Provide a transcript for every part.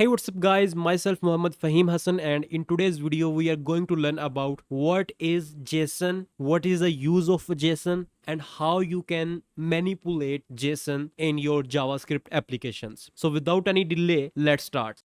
Hey, what's up guys, myself Muhammad Fahim Hassan, and in today's video we are going to learn about what is JSON, what is the use of JSON, and how you can manipulate JSON in your JavaScript applications. So without any delay, let's start.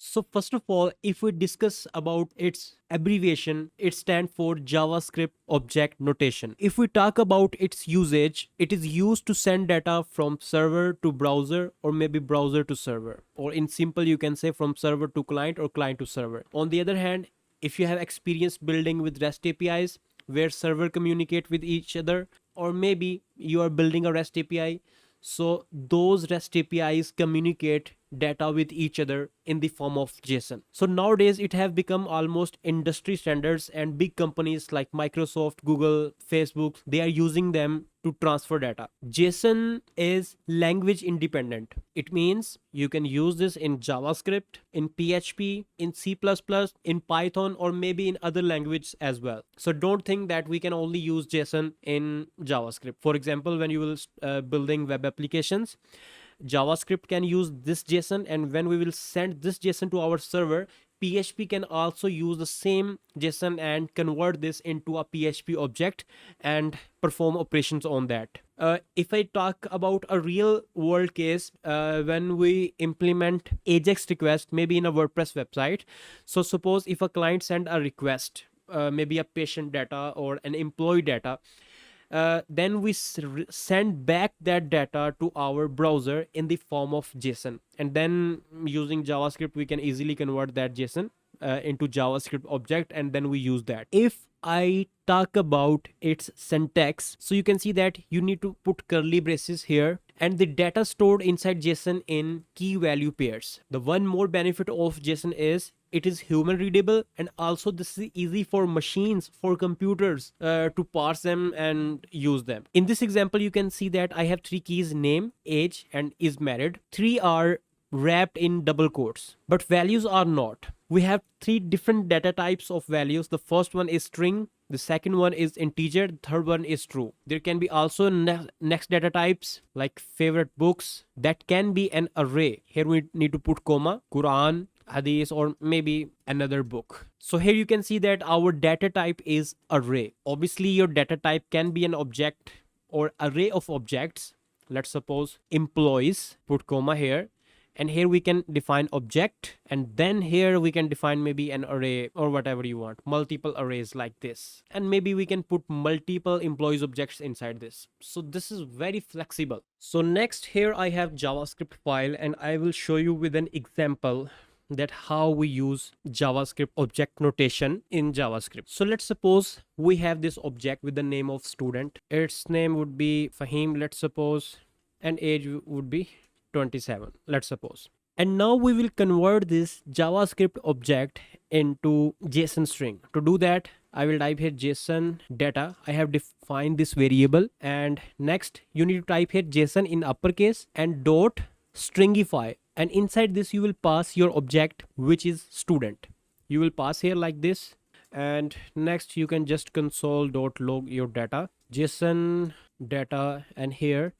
So first of all, if we discuss about its abbreviation, it stands for JavaScript Object Notation. If we talk about its usage, it is used to send data from server to browser, or maybe browser to server, or in simple you can say from server to client or client to server. On the other hand, if you have experience building with REST APIs where server communicate with each other, or maybe you are building a REST API, so those REST APIs communicate data with each other in the form of JSON. So nowadays it have become almost industry standards, and big companies like Microsoft, Google, Facebook, they are using them to transfer data. JSON is language independent. It means you can use this in JavaScript, in PHP, in C++, in Python, or maybe in other languages as well. So don't think that we can only use JSON in JavaScript. For example, when you will building web applications, JavaScript can use this JSON, and when we will send this JSON to our server, PHP can also use the same JSON and convert this into a PHP object and perform operations on that. If I talk about a real world case, when we implement AJAX request, maybe in a WordPress website, so suppose if a client send a request, maybe a patient data or an employee data, then we send back that data to our browser in the form of JSON, and then using JavaScript we can easily convert that JSON into JavaScript object, and then we use that. If I talk about its syntax, so you can see that you need to put curly braces here, and the data stored inside JSON in key value pairs. The one more benefit of JSON is it is human readable, and also this is easy for machines, for computers to parse them and use them. In this example you can see that I have three keys: name, age, and is married. Three are wrapped in double quotes, but values are not. We have three different data types of values. The first one is string, the second one is integer, the third one is true. There can be also next data types like favorite books, that can be an array. Here we need to put comma, Quran, Hadith, or maybe another book. So here you can see that our data type is array. Obviously your data type can be an object or array of objects. Let's suppose employees, put comma here, and here we can define object, and then here we can define maybe an array or whatever you want, multiple arrays like this, and maybe we can put multiple employees objects inside this. So this is very flexible. So next, here I have JavaScript file, and I will show you with an example that how we use JavaScript object notation in JavaScript. So let's suppose we have this object with the name of student. Its name would be Fahim, let's suppose, and age would be 27, let's suppose. And now we will convert this JavaScript object into JSON string. To do that, I will type here JSON data. I have defined this variable, and next you need to type here JSON in uppercase and dot stringify, and inside this you will pass your object, which is student. You will pass here like this, and next you can just console.log your data, JSON data, and here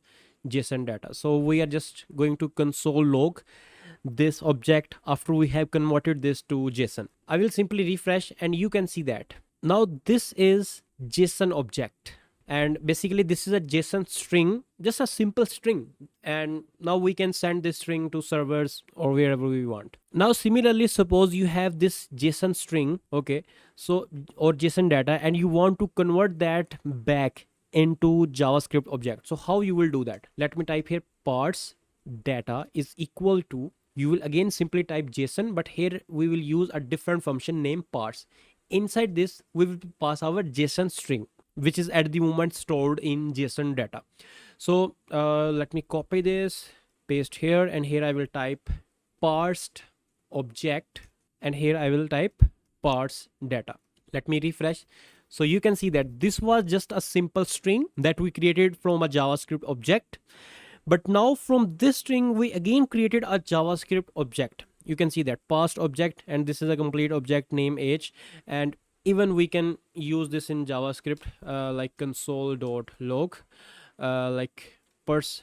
JSON data. So we are just going to console log this object after we have converted this to JSON. I will simply refresh, and you can see that now this is JSON object, and basically this is a JSON string, just a simple string, and now we can send this string to servers or wherever we want. Now similarly, suppose you have this JSON string, okay, so or JSON data, and you want to convert that back into JavaScript object. So how you will do that? Let me type here parse data is equal to, you will again simply type JSON, but here we will use a different function named parse. Inside this we will pass our JSON string, which is at the moment stored in JSON data. So let me copy this, paste here, and here I will type parsed object, and here I will type parse data. Let me refresh. So you can see that this was just a simple string that we created from a JavaScript object, but now from this string we again created a JavaScript object. You can see that parsed object, and this is a complete object, name, age, and even we can use this in JavaScript like console.log like parse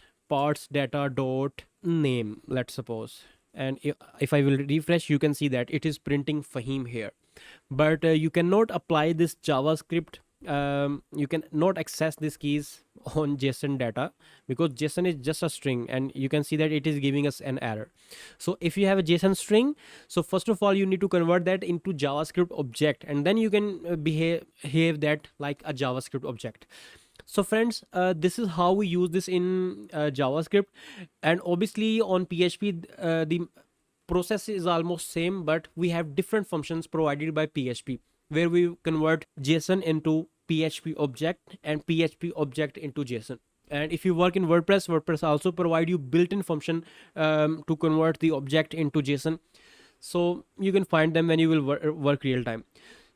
data dot name, let's suppose, and if I will refresh, you can see that it is printing Fahim here. But you cannot apply this JavaScript. You can not access these keys on JSON data, because JSON is just a string, and you can see that it is giving us an error. So if you have a JSON string, so first of all you need to convert that into JavaScript object, and then you can behave that like a JavaScript object. So friends, this is how we use this in JavaScript. And obviously on PHP, the process is almost same, but we have different functions provided by PHP, where we convert JSON into PHP object and PHP object into JSON. And if you work in WordPress, WordPress also provide you built-in function to convert the object into JSON. So you can find them when you will work real time.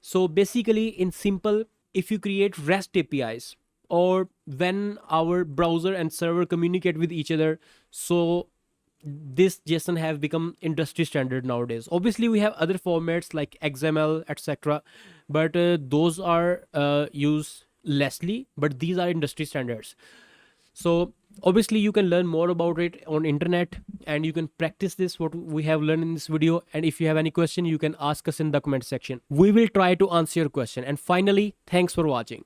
So basically, in simple, if you create REST APIs, or when our browser and server communicate with each other, so this JSON have become industry standard nowadays. Obviously we have other formats like XML, etc., but those are used lessly, but these are industry standards. So obviously you can learn more about it on internet, and you can practice this what we have learned in this video. And if you have any question, you can ask us in the comment section. We will try to answer your question. And finally, thanks for watching.